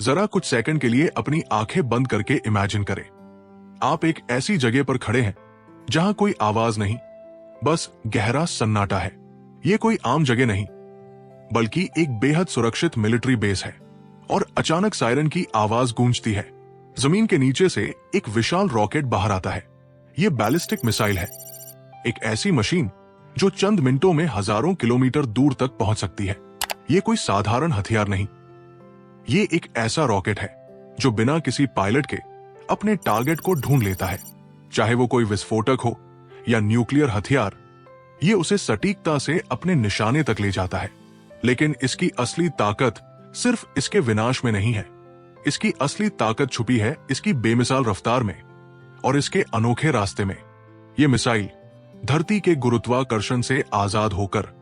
जरा कुछ सेकंड के लिए अपनी आंखें बंद करके इमेजिन करें। आप एक ऐसी जगह पर खड़े हैं जहां कोई आवाज नहीं, बस गहरा सन्नाटा है। ये कोई आम जगह नहीं, बल्कि एक बेहद सुरक्षित मिलिट्री बेस है। और अचानक सायरन की आवाज गूंजती है। जमीन के नीचे से एक विशाल रॉकेट बाहर आता है। ये बैलिस्टिक मिसाइल है, एक ऐसी मशीन जो चंद मिनटों में हजारों किलोमीटर दूर तक पहुंच सकती है। ये कोई साधारण हथियार नहीं, ये एक ऐसा रॉकेट है जो बिना किसी पायलट के अपने टारगेट को ढूंढ लेता है। चाहे वो कोई विस्फोटक हो या न्यूक्लियर हथियार, ये उसे सटीकता से अपने निशाने तक ले जाता है। लेकिन इसकी असली ताकत सिर्फ इसके विनाश में नहीं है। इसकी असली ताकत छुपी है इसकी बेमिसाल रफ्तार में और इसके अनोखे रास्ते में। ये मिसाइल धरती के गुरुत्वाकर्षण से आजाद होकर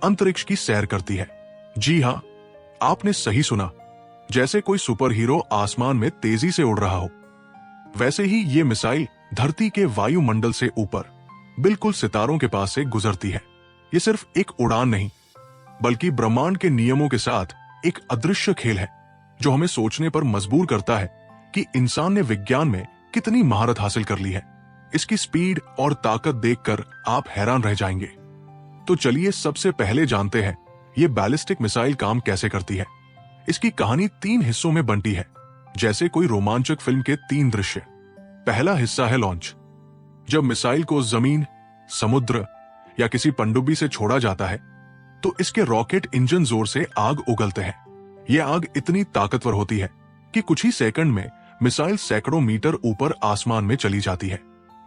अंतरिक्ष की सैर करती है। जी हां, आपने सही सुना, जैसे कोई सुपर हीरो आसमान में तेजी से उड़ रहा हो, वैसे ही ये मिसाइल धरती के वायुमंडल से ऊपर बिल्कुल सितारों के पास से गुजरती है। ये सिर्फ एक उड़ान नहीं, बल्कि ब्रह्मांड के नियमों के साथ एक अदृश्य खेल है जो हमें सोचने पर मजबूर करता है कि इंसान ने विज्ञान में कितनी महारत हासिल कर ली है। इसकी स्पीड और ताकत देखकर आप हैरान रह जाएंगे। तो चलिए सबसे पहले जानते हैं ये बैलिस्टिक मिसाइल काम कैसे करती है। इसकी कहानी 3 हिस्सों में बंटी है, जैसे कोई रोमांचक फिल्म के 3 दृश्य। पहला हिस्सा है लॉन्च। जब मिसाइल को जमीन, समुद्र या किसी पनडुब्बी से छोड़ा जाता है तो इसके रॉकेट इंजन जोर से आग उगलते हैं। यह आग इतनी ताकतवर होती है कि कुछ ही सेकंड में मिसाइल सैकड़ों मीटर ऊपर आसमान में चली जाती है।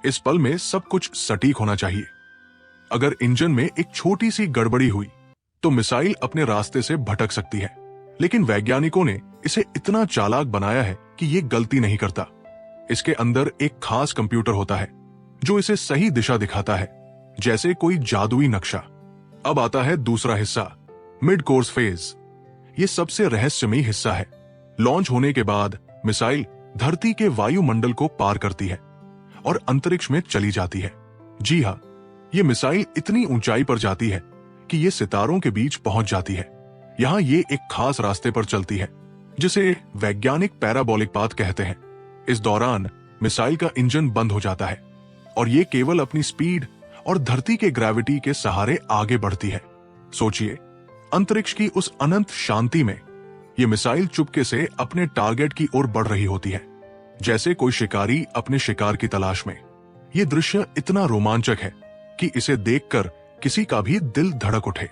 इस पल में सब कुछ सटीक होना चाहिए। अगर इंजन में एक छोटी सी गड़बड़ी हुई तो मिसाइल अपने रास्ते से भटक सकती है। लेकिन वैज्ञानिकों ने इसे इतना चालाक बनाया है कि ये गलती नहीं करता। इसके अंदर एक खास कंप्यूटर होता है जो इसे सही दिशा दिखाता है, जैसे कोई जादुई नक्शा। अब आता है दूसरा हिस्सा, मिड कोर्स फेज। ये सबसे रहस्यमयी हिस्सा है। लॉन्च होने के बाद मिसाइल धरती के वायुमंडल को पार करती है और अंतरिक्ष में चली जाती है। जी हां, ये मिसाइल इतनी ऊंचाई पर जाती है कि ये सितारों के बीच पहुंच जाती है। यहां ये एक खास रास्ते पर चलती है जिसे वैज्ञानिक पैराबोलिक पाथ कहते हैं। इस दौरान मिसाइल का इंजन बंद हो जाता है और ये केवल अपनी स्पीड और धरती के ग्रेविटी के सहारे आगे बढ़ती है। सोचिए, अंतरिक्ष की उस अनंत शांति में ये मिसाइल चुपके से अपने टारगेट की ओर बढ़ रही होती है, जैसे कोई शिकारी अपने शिकार की तलाश में। ये दृश्य इतना रोमांचक है कि इसे देखकर किसी का भी दिल धड़क उठे।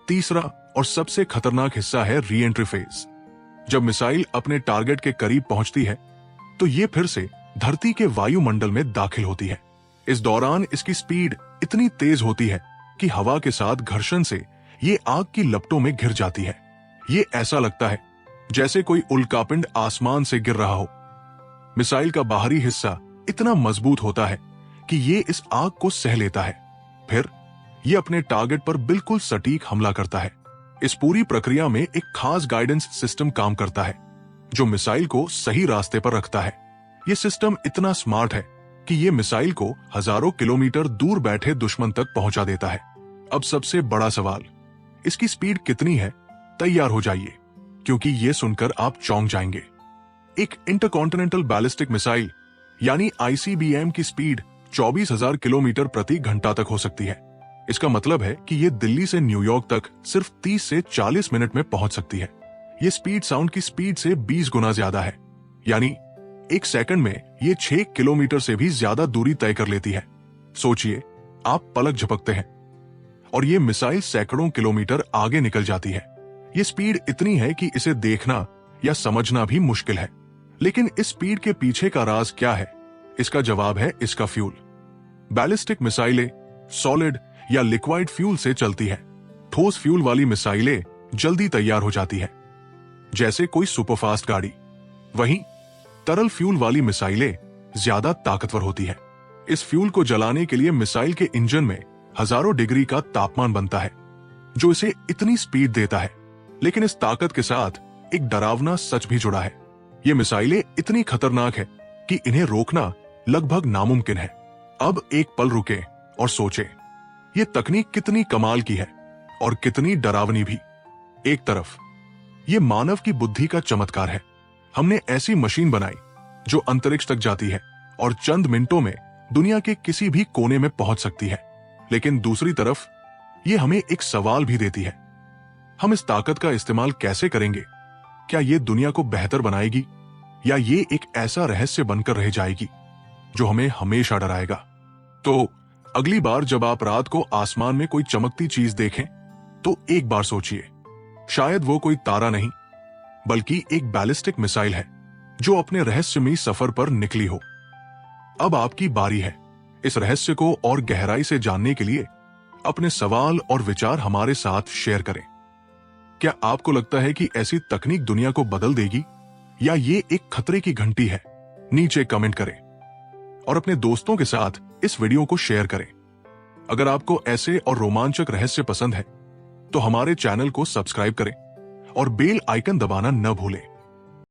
तीसरा और सबसे खतरनाक हिस्सा है री एंट्री फेज। जब मिसाइल अपने टारगेट के करीब पहुंचती है तो ये फिर से धरती के वायुमंडल में दाखिल होती है। इस दौरान इसकी स्पीड इतनी तेज होती है कि हवा के साथ घर्षण से ये आग की लपटों में घिर जाती है। ये ऐसा लगता है जैसे कोई उल्कापिंड आसमान से गिर रहा हो। मिसाइल का बाहरी हिस्सा इतना मजबूत होता है कि ये इस आग को सह लेता है। फिर ये अपने टारगेट पर बिल्कुल सटीक हमला करता है। इस पूरी प्रक्रिया में एक खास गाइडेंस सिस्टम काम करता है जो मिसाइल को सही रास्ते पर रखता है। ये सिस्टम इतना स्मार्ट है कि ये मिसाइल को हजारों किलोमीटर दूर बैठे दुश्मन तक पहुंचा देता है। अब सबसे बड़ा सवाल, इसकी स्पीड कितनी है? तैयार हो जाइए, क्योंकि ये सुनकर आप चौंक जाएंगे। एक इंटरकॉन्टिनेंटल बैलिस्टिक मिसाइल यानी ICBM की स्पीड 24,000 किलोमीटर प्रति घंटा तक हो सकती है। इसका मतलब है कि ये दिल्ली से न्यूयॉर्क तक सिर्फ 30 से 40 मिनट में पहुंच सकती है। ये स्पीड साउंड की स्पीड से 20 गुना ज्यादा है, यानी एक सेकंड में ये 6 किलोमीटर से भी ज्यादा दूरी तय कर लेती है। सोचिए, आप पलक झपकते हैं और ये मिसाइल सैकड़ों किलोमीटर आगे निकल जाती है। ये स्पीड इतनी है कि इसे देखना या समझना भी मुश्किल है। लेकिन इस स्पीड के पीछे का राज क्या है? इसका जवाब है इसका फ्यूल। बैलिस्टिक मिसाइलें सॉलिड या लिक्विड फ्यूल से चलती है। ठोस फ्यूल वाली मिसाइलें जल्दी तैयार हो जाती है, जैसे कोई सुपरफास्ट गाड़ी। वहीं तरल फ्यूल वाली मिसाइलें ज्यादा ताकतवर होती है। इस फ्यूल को जलाने के लिए मिसाइल के इंजन में हजारों डिग्री का तापमान बनता है, जो इसे इतनी स्पीड देता है। लेकिन इस ताकत के साथ एक डरावना सच भी जुड़ा है। ये मिसाइलें इतनी खतरनाक है कि इन्हें रोकना लगभग नामुमकिन है। अब एक पल रुके और सोचे, ये तकनीक कितनी कमाल की है और कितनी डरावनी भी। एक तरफ ये मानव की बुद्धि का चमत्कार है हमने ऐसी मशीन बनाई जो अंतरिक्ष तक जाती है और चंद मिनटों में दुनिया के किसी भी कोने में पहुंच सकती है। लेकिन दूसरी तरफ ये हमें एक सवाल भी देती है, हम इस ताकत का इस्तेमाल कैसे करेंगे? क्या ये दुनिया को बेहतर बनाएगी या ये एक ऐसा रहस्य बनकर रह जाएगी जो हमें हमेशा डराएगा? तो अगली बार जब आप रात को आसमान में कोई चमकती चीज देखें तो एक बार सोचिए, शायद वो कोई तारा नहीं बल्कि एक बैलिस्टिक मिसाइल है जो अपने रहस्यमयी सफर पर निकली हो। अब आपकी बारी है। इस रहस्य को और गहराई से जानने के लिए अपने सवाल और विचार हमारे साथ शेयर करें। क्या आपको लगता है कि ऐसी तकनीक दुनिया को बदल देगी या ये एक खतरे की घंटी है? नीचे कमेंट करें और अपने दोस्तों के साथ इस वीडियो को शेयर करें। अगर आपको ऐसे और रोमांचक रहस्य पसंद है तो हमारे चैनल को सब्सक्राइब करें और बेल आइकन दबाना न भूलें।